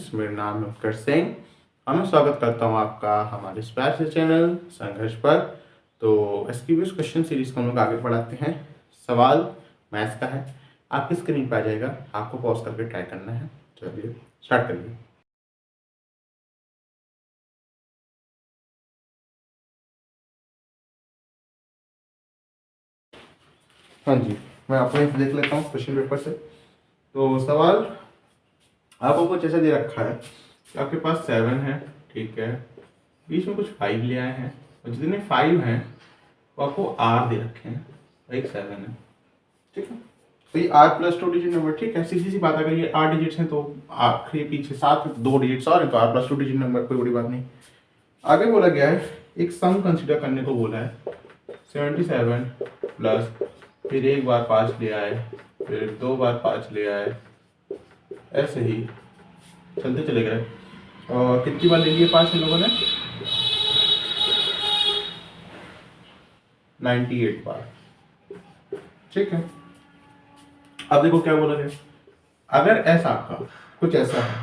Friends, मेरा नाम है उत्कर्ष सिंह और मैं स्वागत करता हूं आपका हमारे इस प्यार से चैनल संघर्ष पर। तो एसक्यूबीएस क्वेश्चन सीरीज को हम लोग आगे बढ़ाते हैं। सवाल मैथ्स का है, आपकी स्क्रीन पर आ जाएगा, आपको पॉज करके ट्राई करना है। चलिए स्टार्ट करिए। हाँ जी, मैं आपको यहाँ देख लेता हूँ क्वेश्चन पेपर से। तो सवाल आपको कुछ ऐसा दे रखा है कि आपके पास 7 है, ठीक है, बीच में कुछ 5 ले आए हैं और जितने 5 हैं वो आपको आर दे रखे हैं, एक 7 है, ठीक है। तो ये आर प्लस 2 डिजिट नंबर, ठीक है, सीधी सी बात। अगर ये 8 डिजिट्स हैं तो आखिरी पीछे 7 2 डिजिट्स और हैं तो आर प्लस 2 डिजिट नंबर, कोई बड़ी बात नहीं। आगे बोला गया है एक सम कंसिडर करने को बोला है 77 प्लस, फिर एक बार 5 ले आए, फिर 2 बार 5 ले आए, ऐसे ही चलते चले गए। और कितनी बार ले लिए 5 इन लोगों ने? 98 बार, ठीक है। अब देखो क्या बोला गया, अगर ऐसा आपका कुछ ऐसा है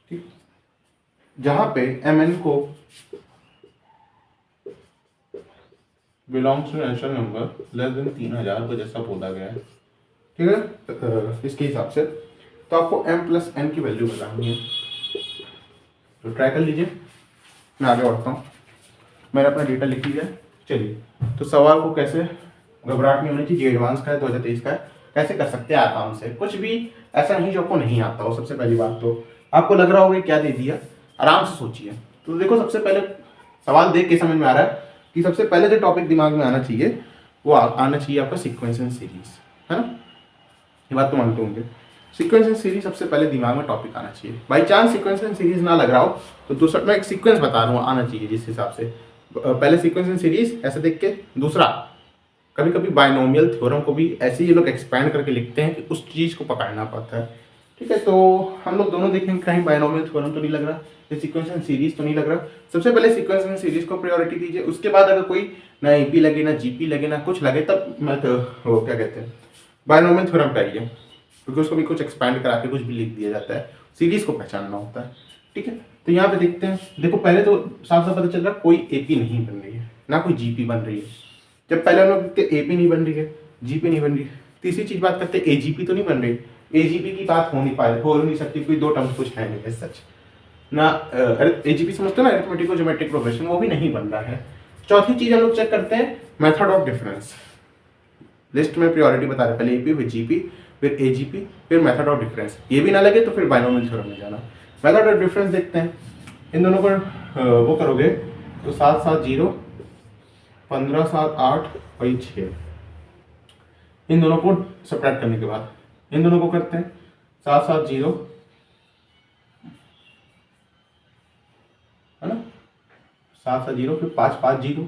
ठीक, जहां पे mn को belongs to natural number less than 3000 को जैसा बोला गया है, ठीक है। इसके हिसाब से तो आपको m प्लस n की वैल्यू बतानी है। तो ट्राई कर लीजिए, मैं आगे बढ़ता हूँ। मैंने अपना डेटा लिख लिया है। चलिए, तो सवाल को कैसे, घबराहट नहीं होनी चाहिए, एडवांस का है, 2023 का है, कैसे कर सकते हैं आराम से। कुछ भी ऐसा नहीं जो आपको नहीं आता हो। सबसे पहली बात तो आपको लग रहा होगा क्या दे दिया, आराम से सोचिए। तो देखो, सबसे पहले सवाल देख के समझ में आ रहा है कि सबसे पहले जो टॉपिक दिमाग में आना चाहिए वो आना चाहिए आपका सीक्वेंस एंड सीरीज, है ना। ये बात तो मानते होंगे, सीक्वेंस एंड सीरीज सबसे पहले दिमाग में टॉपिक आना चाहिए। By chance sequence and series ना लग रहा हो तो दूसरा मैं एक सीक्वेंस बता रहा हूँ, आना चाहिए जिस हिसाब से। पहले सीक्वेंस एंड सीरीज ऐसे देख के, दूसरा कभी कभी बायनोमियल थ्योरम को भी ऐसे ये लोग एक्सपैंड करके लिखते हैं कि उस चीज़ को पकड़ना पड़ता है, ठीक है। तो हम लोग दोनों देखेंगे, कहीं बायनोमियल थ्योरम तो नहीं लग रहा, ये सीक्वेंस एंड सीरीज तो नहीं लग रहा। सबसे पहले सीक्वेंस एंड सीरीज को प्रायोरिटी दीजिए, उसके बाद अगर कोई ना एपी लगे ना जीपी लगे ना कुछ लगे तब मैं तो वो क्या कहते हैं बायनोमियल थ्योरम पे आइए, क्योंकि उसको भी कुछ एक्सपैंड करा के कुछ भी लिख दिया जाता है, सीरीज को पहचानना होता है, ठीक है। तो यहाँ पे देखते हैं, देखो पहले तो साफ साफ पता चल रहा है कोई एपी नहीं बन रही है, ना कोई जीपी बन रही है। जब पहले हम लोग देखते एपी नहीं बन रही है, जीपी नहीं बन रही है, तीसरी चीज बात करते हैं एजीपी तो नहीं बन रही। एजीपी की बात हो नहीं सकती, कोई दो टर्म्स कुछ है नहीं सच ना। एजीपी समझते हो ना, अरिथमेटिक ज्योमेट्रिक प्रोग्रेशन, वो भी नहीं बन रहा है। चौथी चीज हम लोग चेक करते हैं मेथड ऑफ डिफरेंस। लिस्ट में प्रायोरिटी बता रहे, पहले एपी फिर जीपी फिर एजीपी फिर मेथड ऑफ डिफरेंस। ये भी ना लगे तो फिर बायनोमियल थ्योरम में जाना। मेथड ऑफ डिफरेंस देखते हैं, इन दोनों को वो करोगे तो 7 7 0 15 7 8 वही 6, इन दोनों को सब्ट्रैक्ट करने के बाद इन दोनों को करते हैं 7 7 0, है ना, 7 7 0 फिर 5 5 0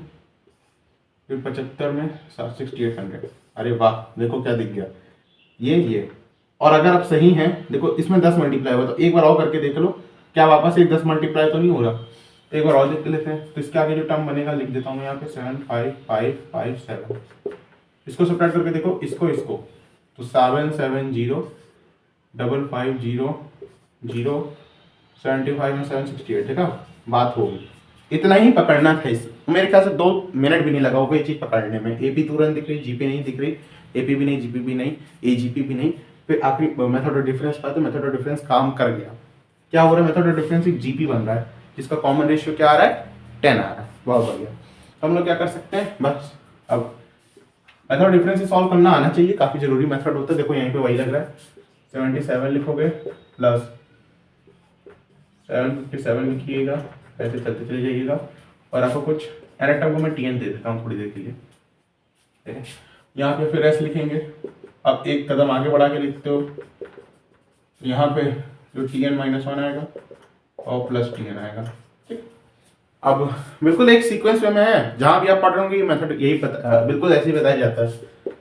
फिर 75 में 6800। अरे वाह, देखो क्या दिख गया, ये। और अगर आप सही हैं, देखो इसमें 10 मल्टीप्लाई हुआ, तो एक बार और करके देख लो, क्या वापस एक 10 मल्टीप्लाई तो नहीं हो रहा। तो एक बार और लिख लेते हैं, तो इसके आगे जो टर्म बनेगा लिख देता हूँ मैं यहाँ पे 7 5 5 5 7। इसको सब्ट्रैक्ट करके देखो, इसको तो 7 7 0 5 5 0 0 75 में 768, ठीक है, बात होगी। इतना ही पकड़ना था। इस मेरे ख्याल से 2 मिनट भी नहीं लगा होगा ये चीज़ पकड़ने में। एपी तुरंत दिख रही, जीपी नहीं दिख रही, एपी भी नहीं, जीपी भी नहीं, एजीपी भी नहीं, फिर आखिरी मेथड ऑफ डिफरेंस पाया तो मेथड ऑफ डिफरेंस काम कर गया। क्या हो रहा है, मेथड ऑफ डिफरेंस एक जीपी बन रहा है जिसका कॉमन रेशियो क्या आ रहा है, 10 आ रहा है। बहुत बढ़िया। तो हम लोग क्या कर सकते हैं, बस अब मेथड ऑफ डिफरेंस सॉल्व करना आना चाहिए, काफ़ी जरूरी मेथड होता है। देखो यहीं पे वही लग रहा है, 77 लिखोगे प्लस 757 लिखिएगा, ऐसे चलते चले जाइएगा। और आपको कुछ एरर टर्म को मैं टीएन दे देता हूँ थोड़ी देर के लिए, ठीक है। यहाँ पे फिर ऐसे लिखेंगे, अब एक कदम आगे बढ़ा के लिखते हो, यहाँ पे जो टीएन -1 आएगा और प्लस टीएन आएगा, ठीक। अब बिल्कुल एक सीक्वेंस में है, जहाँ भी आप पढ़ रहे होंगे ये मेथड यही बिल्कुल ऐसे ही बताया जाता है।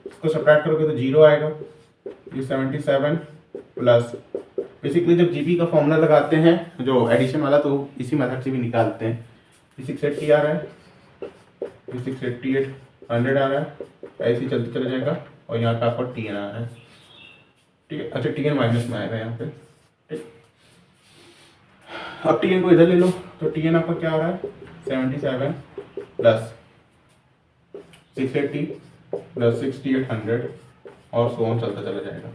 इसको सब्ट्रैक्ट करोगे तो 0 आएगा, ये 77 प्लस, बेसिकली जब जीपी का फॉर्मूला लगाते हैं जो एडिशन वाला, तो इसी मेथड से भी निकालते हैं। ये 680 आ रहा है, ये 688 100 आ रहा है, ऐसे ही चलते चला जाएगा। और यहाँ पे आपका टी एन आ रहा है, ठीक है। अच्छा टी एन माइनस में आएगा यहाँ पे, ठीक। अब टी एन को इधर ले लो, तो टी एन आपका क्या आ रहा है 77 प्लस 680 प्लस 68 100 और सो ऑन चलता चला जाएगा।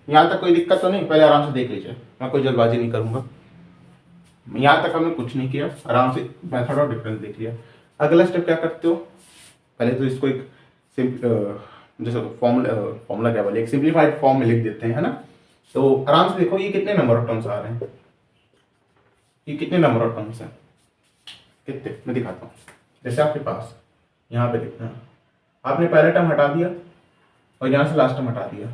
यहाँ तक कोई दिक्कत तो नहीं? पहले आराम से देख लीजिए, मैं कोई जल्दबाजी नहीं करूँगा। यहाँ तक हमने कुछ नहीं किया, आराम से मेथड ऑफ डिफरेंस देख लिया। अगला स्टेप क्या करते हो, पहले तो इसको एक जैसे फॉर्मूला क्या बोले, एक सिंप्लीफाइड फॉर्म में लिख देते हैं, है ना। तो आराम से देखो ये कितने नंबर ऑफ टर्म्स आ रहे हैं, ये कितने नंबर ऑफ टर्म्स हैं, कितने मैं दिखाता हूँ। जैसे आपके पास यहाँ पे देखना, आपने पहला टर्म हटा दिया और यहाँ से लास्ट टर्म हटा दिया,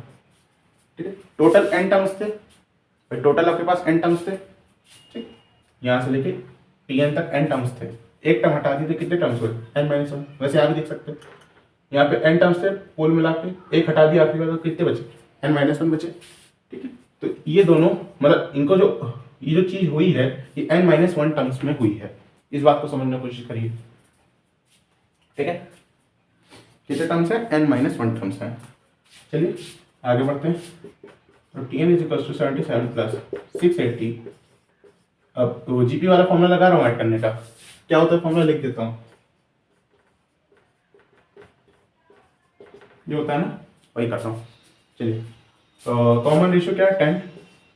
ठीक है। टोटल n टर्म्स थे, टोटल आपके पास n टर्म्स थे, ठीक। यहाँ से लेके tn तक n टर्म्स थे, एक टर्म हटा दिए तो कितने टर्म्स हुए n-1। वैसे आप भी देख सकते हो यहाँ पे n टर्म्स थे, पोल मिला के एक हटा दिया आखिरी बार, तो कितने बचे n-1 बचे, ठीक है। तो ये दोनों मतलब इनको जो ये जो चीज हुई है ये n-1 टर्म्स में हुई है, इस बात को समझने की कोशिश करिए, ठीक है। कितने टर्म्स है n-1 टर्म्स है। चलिए आगे बढ़ते हैं। तो T N is equal to 77 plus 680। अब तो जीपी वाला फॉर्मूला लगा रहा हूँ ऐड करने का, क्या होता है फॉर्मूला लिख देता हूँ, जो होता है ना वही करता हूँ। चलिए तो कॉमन रेशियो क्या है 10।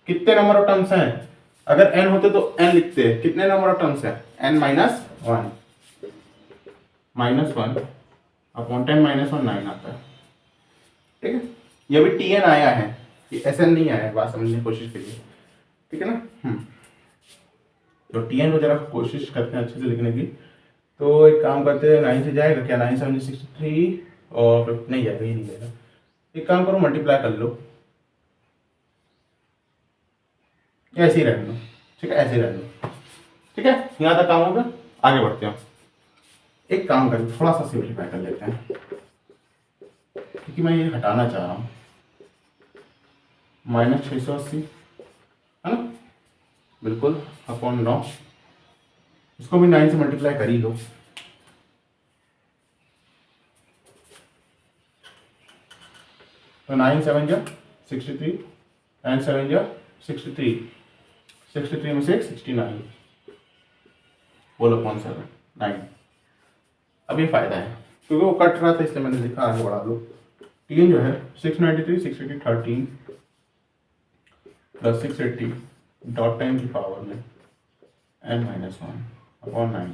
कितने नंबर ऑफ टर्म्स हैं, अगर n होते तो n लिखते हैं, कितने नंबर ऑफ टर्म्स हैं n-1 -1 अपॉन 10 -1 9 आता है, ठीक है। ये भी टी एन आया है, ये एस एन नहीं आया है, बात समझने की कोशिश करिए, ठीक है ना। तो टी एन को जरा कोशिश करते हैं अच्छे से लिखने की। तो एक काम करते हैं, 9 से जाएगा क्या, 9 7 63 और नहीं जाएगा, ये नहीं जाएगा। एक काम करो मल्टीप्लाई कर लो, ऐसे ही रहने दो, ठीक है, ऐसे ही रहने दो, ठीक है। यहाँ तक काम होगा, आगे बढ़ते हैं। एक काम करें, थोड़ा सा सिंप्लीफाई कर लेते हैं, क्योंकि मैं ये हटाना चाह रहा हूँ। -680 है ना, बिल्कुल, अपॉन 9, इसको भी 9 से मल्टीप्लाई कर ही लो। तो 9 7 जा 63, 9 7 जा 63, 63 में से 69 बोलो अपॉन 7 9। अब ये फायदा है क्योंकि वो कट रहा था, इसलिए मैंने लिखा, आगे बढ़ा लो। टीएन जो है 693 680 13 प्लस 680 डॉट 10 की पावर में n-1 अपॉन 9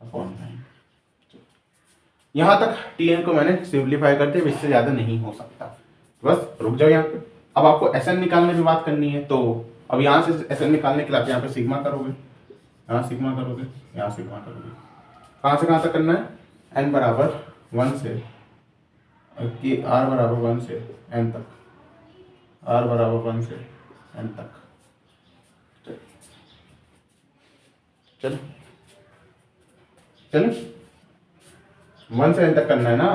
अपॉन 9। यहाँ तक टीएन को मैंने सिंप्लीफाई करते हुए, इससे ज़्यादा नहीं हो सकता। बस रुक जाओ यहाँ पे। अब आपको एसएन निकालने की बात करनी है, तो अब यहाँ से एसएन निकालने के लिए आप यहाँ पे सिग्मा करोगे, यहाँ सिग्मा करोगे, यहाँ सिग्मा करोगे। कहाँ से कहाँ तक करना है, n बराबर 1 से कि r बराबर 1 से n तक, r बराबर 1 से n तक। चलो चलो 1 से n तक करना है ना,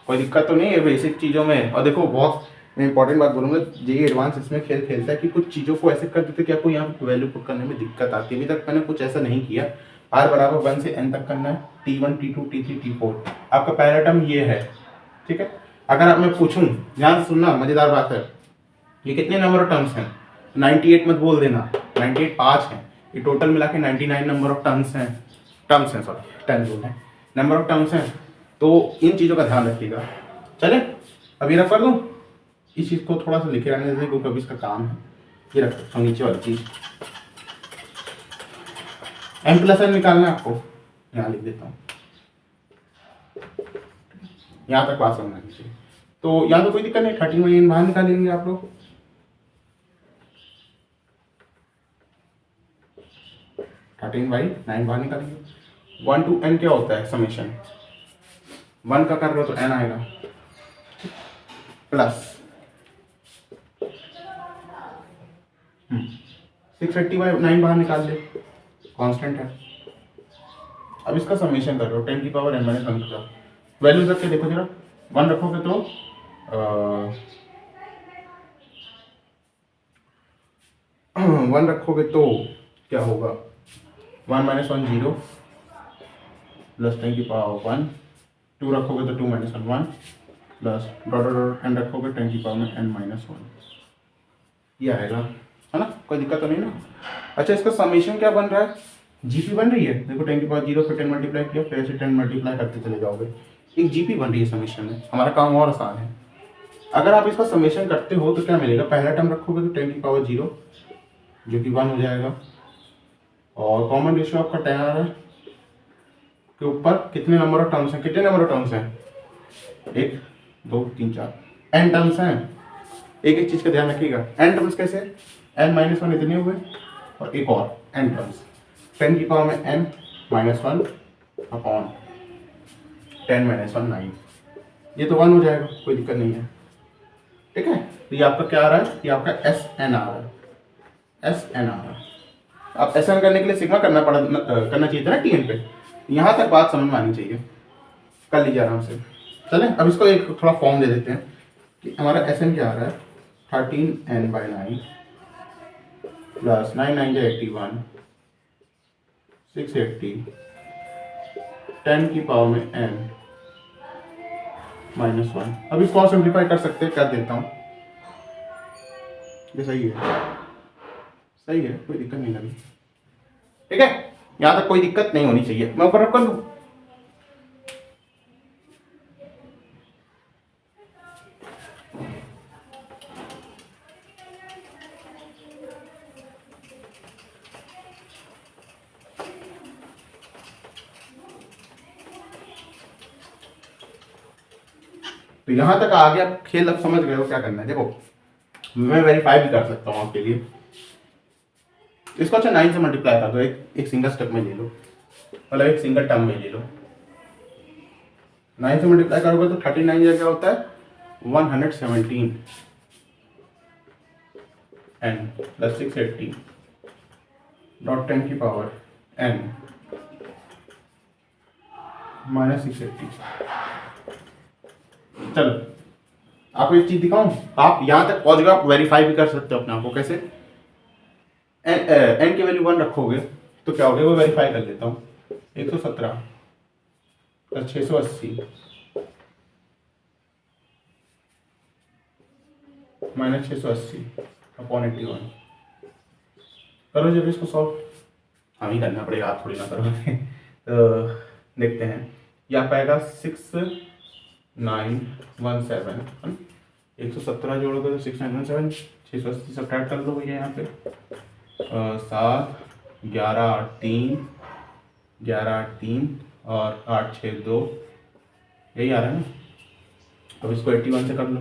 कोई दिक्कत तो नहीं है बेसिक चीज़ों में। और देखो बहुत मैं इंपॉर्टेंट बात बोलूँगा, जेई एडवांस इसमें खेल खेलता है कि कुछ चीज़ों को ऐसे कर देते कि आपको यहाँ पे वैल्यू पुट करने में दिक्कत आती है। अभी तक मैंने कुछ ऐसा नहीं किया। r बराबर 1 से n तक करना है, t1 t2 t3 t4। आपका पहला टर्म ये है, ठीक है। अगर आप मैं पूछूं, ध्यान से सुनना, मज़ेदार बात है, ये कितने नंबर ऑफ टर्म्स हैं, 98 मत बोल देना, 98 5 हैं, ये टोटल मिला के 99 नंबर ऑफ टर्म्स हैं, सॉरी 10 बोल हैं, नंबर ऑफ टर्म्स हैं। तो इन चीज़ों का ध्यान रखिएगा। चले अभी रख कर दूँ, इस चीज़ को थोड़ा सा लिखे रहने दें क्योंकि अभी इसका काम है। ये रख सकता हूँ नीचे वाली चीज़, m+n निकालना है आपको, यहाँ लिख देता हूँ। यहाँ तक बात समझना चाहिए। तो यहाँ तो कोई दिक्कत नहीं, 13 बाहर निकालेंगे आप लोग, 13/9 बाहर निकालेंगे। 1 to n क्या होता है, समेशन, 1 का कर रहे हो तो n आएगा, प्लस 680/9 बाहर निकाल ले, कांस्टेंट है। अब इसका समेशन कर रहे हो 10 की पावर n-1 का वैल्यूज रख के देखो जरा, 1 रखोगे तो 1 रखोगे तो क्या होगा, 1 माइनस 1 0 प्लस 10 की पावर 1, 2 रखोगे तो 2 minus 1 1 plus dot dot dot N रखोगे 10 की पावर में n माइनस 1, ये आएगा, है ना, कोई दिक्कत तो नहीं ना। अच्छा, इसका समेशन क्या बन रहा है, जीपी बन रही है, देखो 10 की पावर 0 फिर 10 मल्टीप्लाई किया, फिर ऐसे 10 मल्टीप्लाई करते चले जाओगे, एक जीपी बन रही है समेशन में, हमारा काम और आसान है। अगर आप इसका समेशन करते हो तो क्या मिलेगा, पहला टर्म रखोगे तो 10 की पावर 0 जो कि 1 हो जाएगा, और कॉमन रेशियो आपका 10 आ रहा है के ऊपर कितने नंबर ऑफ टर्म्स हैं, कितने नंबर ऑफ टर्म्स हैं, 1 2 3 4 n टर्म्स हैं। एक एक चीज का ध्यान रखिएगा, n टर्म्स कैसे, n माइनस 1 इतने हुए और एक और n टर्म्स, 10 की पावर में n माइनस 1 अपॉन 10 माइनस 1 9, ये तो 1 हो जाएगा, कोई दिक्कत नहीं है, ठीक है। तो ये आपका क्या आ रहा है, ये आपका एस एन आ रहा है, एस एन आ रहा है। आप एस एन करने के लिए सिग्मा करना चाहिए था ना टी एन पे, यहाँ तक बात समझ में आनी चाहिए, कर लीजिए आराम से। चलें, अब इसको एक थोड़ा फॉर्म दे देते हैं कि हमारा एस एन क्या आ रहा है, 13n/9 प्लस 9 9 81 680 10 की पावर में n माइनस 1। अब इसको और सिंप्लीफाई कर सकते हैं, कर देता हूँ, ये सही है, सही है, कोई दिक्कत नहीं लगी, ठीक है, यहाँ तक कोई दिक्कत नहीं होनी चाहिए। मैं ऊपर रख कर लूँ, तो यहाँ तक आ गया खेल, अब समझ गए हो क्या करना है। देखो मैं वेरीफाई भी कर सकता हूँ आपके लिए, इसको अच्छा 9 से मल्टीप्लाई कर दो, एक सिंगल स्टेप में ले लो, मतलब एक सिंगल टर्म में ले लो, 9 से मल्टीप्लाई करोगे तो 39 क्या होता है 117 n प्लस 680 डॉट 10 की पावर n माइनस 680। चलो आपको एक चीज दिखाऊं, आप यहाँ तक पहुंच गए, आप वेरीफाई भी कर सकते हो अपने आप को, कैसे, एन की वैल्यू 1 रखोगे तो क्या होगा, वो वेरीफाई कर लेता हूँ, 117 प्लस 680 माइनस 680 अपॉन 81, करो जब इसको सॉल्व, हम ही करना पड़ेगा, आप थोड़ी ना करोगे। तो देखते हैं, यह पाएगा 6917, 117 जोड़ोगे तो 6917, 680 सब्ट्रैक्ट कर लो भैया यहाँ पे, 7 11 8 3 11 8 3 और 8 6 2, यही आ रहा है ना। अब इसको 81 से कर लो,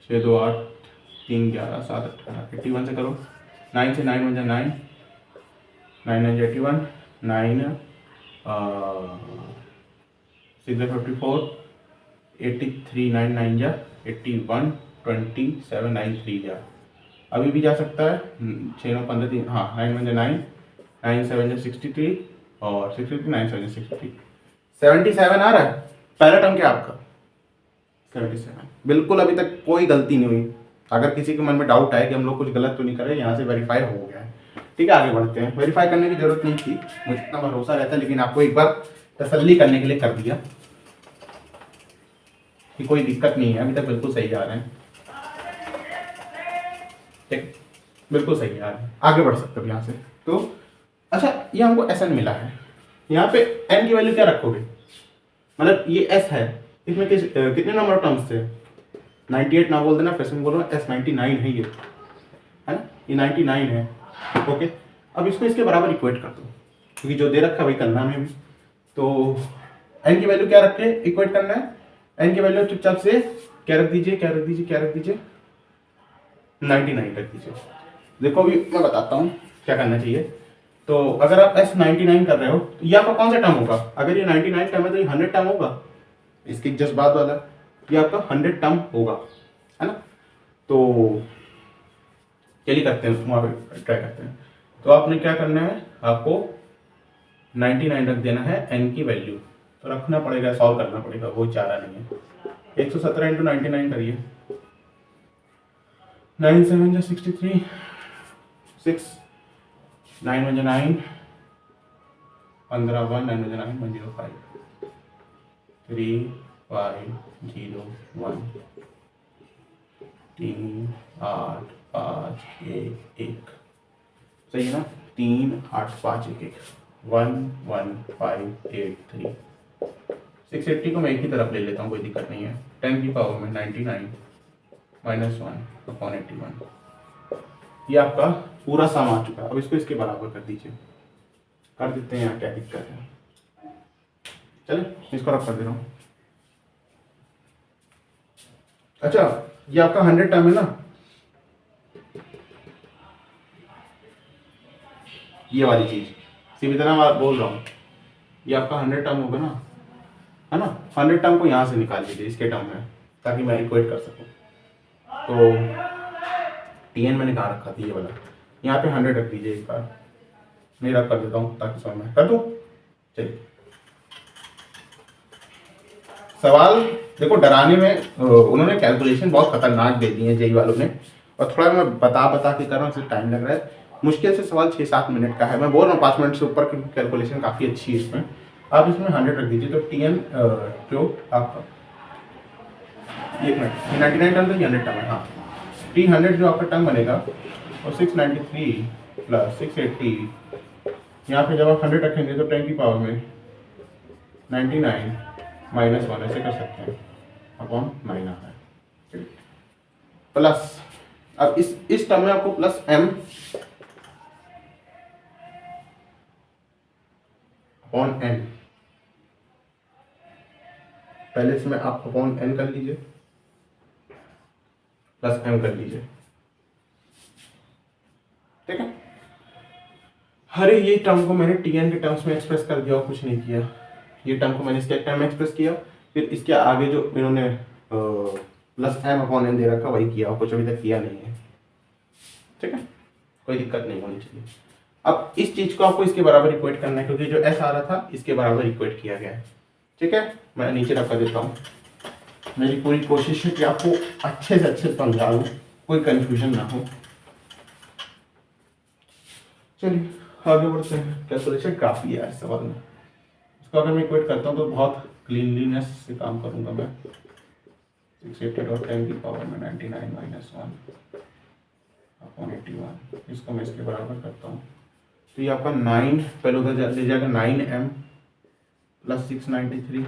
6 2 8 3 11 7 18, 81 से करो, 9 से 9 1 जा 9 9 9 81 9 6 54 83 9 9 जा 81 27 9 3 जा, अभी भी जा सकता है, 6 9 15 3, हाँ 9 1 जा 9 9 7 जा 63 और 63 9 7 जा 63, 77 आ रहा है, पहला टर्म क्या आपका 77, बिल्कुल अभी तक कोई गलती नहीं हुई। अगर किसी के मन में डाउट आए कि हम लोग कुछ गलत तो नहीं कर रहे, यहाँ से वेरीफाई हो गया है, ठीक है, आगे बढ़ते हैं। वेरीफाई करने की जरूरत नहीं थी, मुझे इतना भरोसा रहता है, लेकिन आपको एक बार तसल्ली करने के लिए कर दिया कि कोई दिक्कत नहीं है, अभी तक बिल्कुल सही जा रहे हैं, ठीक, बिल्कुल सही जा रहे हैं, आगे बढ़ सकते हो यहाँ से। तो अच्छा, ये हमको एस एन मिला है, यहाँ पे एन की वैल्यू क्या रखोगे, मतलब ये एस है, इसमें कितने नंबर ऑफ टर्म्स थे, 98 ना बोल देना, फिर से मैं बोल रहा हूँ एस 99 है, ये है ना, ये 99 है, ओके। अब इसको इसके बराबर इक्वेट कर दो, क्योंकि जो दे रखा वही करना है हमें भी। तो एन की वैल्यू क्या रख के इक्वेट करना है, एन की वैल्यू चुपचाप से क्या रख दीजिए, क्या रख दीजिए, क्या रख दीजिए, 99 रख दीजिए। देखो अभी मैं बताता हूँ क्या करना चाहिए। तो अगर आप एस 99 कर रहे हो तो ये आपका कौन सा टर्म होगा, अगर ये 99 टर्म है तो ये 100 टर्म होगा, इसकी जस्ट बात वाला, ये आपका 100 टर्म होगा, है ना। तो चलिए करते हैं, वहाँ पे ट्राई करते हैं। तो आपने क्या करना है, आपको 99 रख देना है एन की वैल्यू, तो रखना पड़ेगा, सॉल्व करना पड़ेगा, वो चारा नहीं है। 117 इंटू 99 करिए, 9 7 जा 63, 6 9 1 जा 9 15 1 9 9 105 3 5 0 1 3 8 5 1 1 सही है ना 3 8 5 1 1 1 1 5 8 3 680 को मैं एक ही तरफ ले लेता हूँ, कोई दिक्कत नहीं है। 10 की पावर में 99 माइनस 1 अपॉन 81, ये आपका पूरा सम आ चुका है। अब इसको इसके बराबर कर दीजिए, कर देते हैं, यहाँ क्या दिक्कत है। चलिए इसको रख कर दे रहा हूँ। अच्छा ये आपका 100 टर्म है ना, ये वाली चीज सीधी तरह मैं बोल रहा हूँ, ये आपका 100 टर्म होगा ना, है ना। 100 टर्म को यहाँ से निकाल लीजिए इसके टर्म में, ताकि मैं इक्वेट कर सकूँ। तो TN मैंने कहाँ रखा था, ये वाला, यहाँ पे 100 रख दीजिए एक बार, नहीं रख कर देता हूँ ताकि समझ में कर दूँ। चलिए सवाल देखो, डराने में उन्होंने कैलकुलेशन बहुत खतरनाक दे दी है जेई वालों ने, और थोड़ा मैं बता के कर रहा हूँ, इसलिए टाइम लग रहा है। मुश्किल से सवाल 6-7 मिनट का है, मैं बोल रहा हूँ 5 मिनट से ऊपर, क्योंकि कैलकुलेशन काफ़ी अच्छी है इसमें। आप इसमें 100 रख दीजिए, तो TN जो आपका 1 मिनट 99 टर्म तो 100 टर्म है, हाँ। T100 जो आपका टर्म बनेगा, और 693 प्लस 680, यहाँ पे जब आप 100 रखेंगे तो 10 की पावर में 99 माइनस 1 ऐसे कर सकते हैं, अपॉन 9 आ रहा है, प्लस अब इस टर्म में आपको प्लस m अपॉन n, पहले इसमें आप अपॉन n कर लीजिए, प्लस m कर लीजिए, ठीक है। अरे ये टर्म को मैंने TN के टर्म्स में एक्सप्रेस कर दिया और कुछ नहीं किया, ये टर्म को मैंने इसके टर्म में एक्सप्रेस किया, फिर इसके आगे जो इन्होंने प्लस m अपॉन n दे रखा वही किया, और कुछ अभी तक किया नहीं है, ठीक है, कोई दिक्कत नहीं होनी चाहिए। अब इस चीज को आपको इसके बराबर इक्वेट करना है, क्योंकि जो s आ रहा था इसके बराबर इक्वेट किया गया है, ठीक है। मैं नीचे रखा देता हूँ, मेरी पूरी कोशिश है कि आपको अच्छे से अच्छे समझा दूँ, कोई कंफ्यूजन ना हो। चलिए आगे बढ़ते हैं। कैलकुलेशन काफ़ी है इस सवाल में, इसको अगर मैं इक्वेट करता हूँ तो बहुत क्लीनलीनेस से काम करूँगा मैं। 680.10 की पावर में 99 माइनस 1 अपॉन 81, इसको मैं इसके बराबर करता हूँ, तो ये आपका 9 पहले उधर ले जाएगा 9m प्लस 693।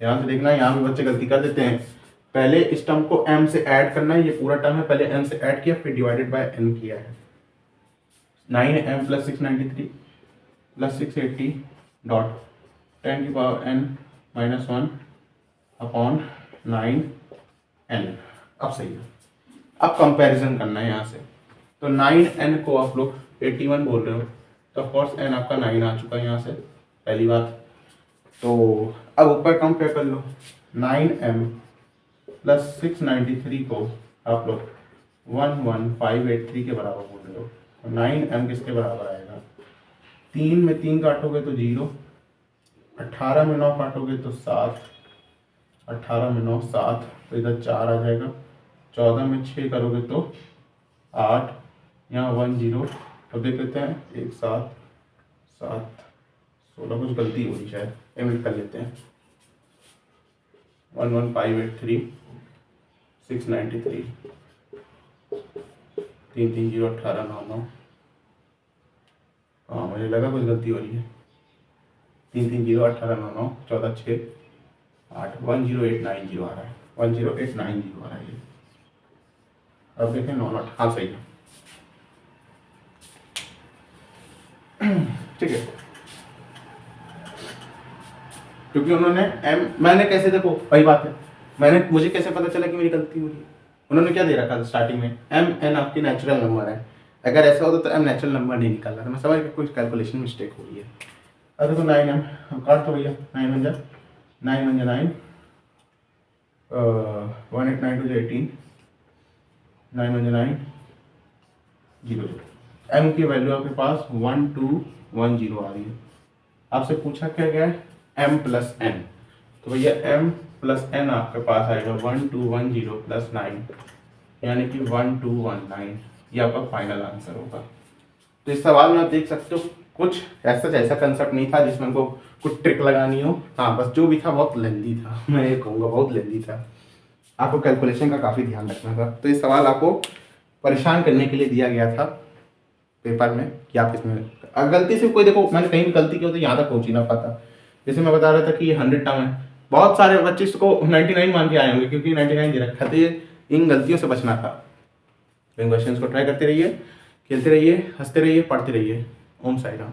यहाँ से देखना, यहाँ भी बच्चे गलती कर देते हैं, पहले इस टर्म को m से ऐड करना है, ये पूरा टर्म है, पहले m से ऐड किया फिर डिवाइडेड बाय n किया है। 9m प्लस 693 प्लस 680 डॉट 10 की power n minus 1 upon 9n। अब सही है, अब कंपैरिजन करना है यहाँ से, तो 9n को आप लोग 81 बोल रहे हो, तो ऑफकोर्स n आपका 9 आ चुका है यहाँ से, पहली बात। तो अब ऊपर कंपेयर कर लो, 9m प्लस 693 को आप लोग 11583 के बराबर बोल रहे हो, तो 9m किसके बराबर आएगा, 3 में 3 काटोगे तो 0, 18 में 9 काटोगे तो 7, 18 में 9 7, तो इधर 4 आ जाएगा, 14 में 6 करोगे तो 8, यहाँ 1 0, तो देख लेते हैं 1 7 7 16, कुछ गलती हो रही शायद, एम कर लेते हैं 11583 693 3 3 0 18 9 9, हाँ मुझे लगा कुछ गलती हो रही है, 3 3 0 18 9 9 14 6 8 10890 आ रहा है, 10890 आ रहा है ये। अब देखें 9 9, हाँ सही है, ठीक है। क्योंकि उन्होंने मैंने कैसे, देखो वही बात है, मुझे कैसे पता चला कि मेरी गलती हो रही है, उन्होंने क्या दे रखा था स्टार्टिंग में, n आपकी नेचुरल नंबर है, अगर ऐसा होता तो m नेचुरल नंबर नहीं निकाल रहा था, मैं समझ गया कुछ कैलकुलेशन मिस्टेक हो रही है। अब देखो 9m हम काट तो भैया, 9 1 9 1892 18, 9 1 9 0 m की वैल्यू आपके पास 1210 आ रही है। आपसे पूछा क्या गया है, m प्लस n, तो भैया m प्लस n आपके पास आएगा 1210 प्लस 9, यानी कि 1219, ये आपका फाइनल आंसर होगा। तो इस सवाल में आप देख सकते हो कुछ ऐसा कंसेप्ट नहीं था जिसमें हमको कुछ ट्रिक लगानी हो। हाँ बस जो भी था बहुत लेंदी था, मैं ये कहूँगा बहुत लेंदी था। आपको कैलकुलेशन का काफ़ी ध्यान रखना था। तो ये सवाल आपको परेशान करने के लिए दिया गया था पेपर में कि आप इसमें गलती से कोई, देखो मैंने कहीं भी गलती की हो तो यहाँ तक पहुँच ही ना पाता। जैसे मैं बता रहा था कि ये 100 टर्म है, बहुत सारे बच्चे इसको 99 मान के आए होंगे क्योंकि 99 दे रखा था। ये इन गलतियों से बचना था। इन क्वेश्चन को ट्राई करते रहिए, खेलते रहिए, हंसते रहिए, पढ़ते रहिए। ओम साई राम।